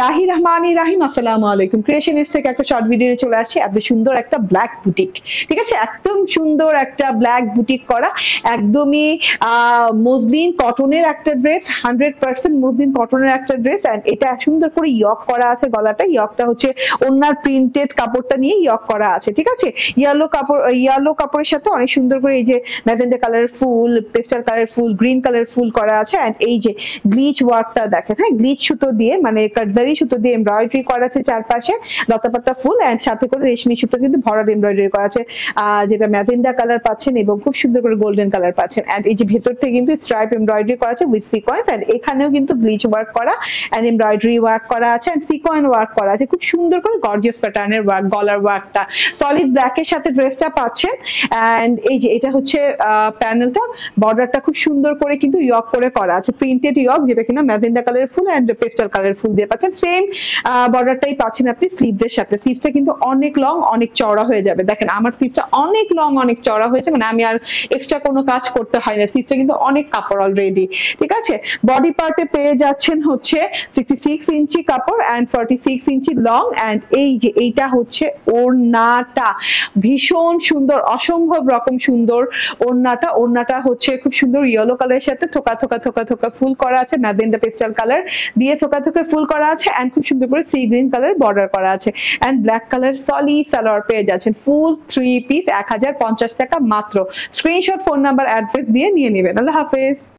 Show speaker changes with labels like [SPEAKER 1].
[SPEAKER 1] লাহি রহমানি রাহিম, আসসালামু আলাইকুম। ক্রিয়েশনিস্ট থেকে একটা শর্ট ভিডিও চলে আসছে। এত সুন্দর একটা ব্ল্যাক বুটিক, ঠিক আছে, একদম সুন্দর একটা ব্ল্যাক বুটিক করা, একদমই মসলিন কটনের একটা ড্রেস, 100% মসলিন কটনের একটা ড্রেস। এন্ড এটা সুন্দর করে ইয়ক করা আছে, গলাটা ইয়কটা হচ্ছে ওনার প্রিন্টেড কাপড়টা নিয়ে ইয়ক করা আছে, ঠিক আছে। ইয়েলো কাপড়ের সাথে অনেক সুন্দর করে এই যে ম্যাজেন্ডা কালার ফুল, পেস্টাল কালার ফুল, গ্রিন কালার ফুল করা আছে। এন্ড এই যে গ্লিচ ওয়ার্কটা দেখেন, হ্যাঁ, গ্লিচ সুতো দিয়ে মানে সুতো দিয়ে এমব্রয়ডারি করা আছে, চারপাশে লতাপাতা ফুল এন্ড সাথে করে রেশমি সুতো কিন্তু ভরাট এমব্রয়ডারি করা আছে, যেটা ম্যাজেন্ডা কালার পাচ্ছেন এবং খুব সুন্দর করে গোল্ডেন কালার পাচ্ছেন। এন্ড এই যে ভেতর থেকে কিন্তু স্ট্রাইপ এমব্রয়ডারি করা আছে উইথ সিকোয়েন্স। এন্ড এখানেও কিন্তু ব্লিচ ওয়ার্ক করা এন্ড এমব্রয়ডারি ওয়ার্ক করা আছে এন্ড সিকোয়েন্স ওয়ার্ক করা আছে, খুব সুন্দর করে গর্জিয়াস প্যাটার্নের ওয়ার্ক। গলার ওয়ার্কটা সলিড ব্ল্যাক এর সাথে ড্রেসটা পাচ্ছেন। এন্ড এই যে এটা হচ্ছে প্যানেলটা, বর্ডারটা খুব সুন্দর করে কিন্তু ইয়ক করে করা আছে, প্রিন্টেড ইয়ক, যেটা কিনা ম্যাজেন্ডা কালার ফুল এন্ড পেস্টাল কালার ফুল দিয়ে পাচ্ছেন। সেম বর্ডারটাই পাচ্ছেন আপনি স্লিভসের সাথে। স্লিভসটা কিন্তু অনেক লং, অনেক চওড়া হয়ে যাবে। দেখেন আমার স্লিভটা অনেক লং, অনেক চওড়া হয়েছে, মানে আমি আর এক্সট্রা কোনো কাজ করতে হয় না। স্লিভটা কিন্তু অনেক কাপড় অলরেডি, ঠিক আছে। বডি পার্টে পেয়ে যাচ্ছেন হচ্ছে 66 ইঞ্চি কাপড় এন্ড 46 ইঞ্চি লং। এন্ড এই যে এইটা হচ্ছে ওড়নাটা, ভীষণ সুন্দর, অসম্ভব রকম সুন্দর ওড়নাটা। ওড়নাটা হচ্ছে খুব সুন্দর ইয়েলো কালারের সাথে থোকা থোকা থোকা থোকা ফুল করা আছে, ম্যাজেন্ডা পেস্টাল কালার দিয়ে থোকা থোকা ফুল করা আছে এন্ড খুব সুন্দর করে সি গ্রিন কালার বর্ডার করা আছে and black colour solid salwar পেয়ে যাচ্ছেন। ফুল 3 পিস 1050 টাকা মাত্র। স্ক্রিনশট, ফোন নাম্বার, অ্যাড্রেস দিয়ে নিয়ে নেবেন। আল্লাহ হাফেজ।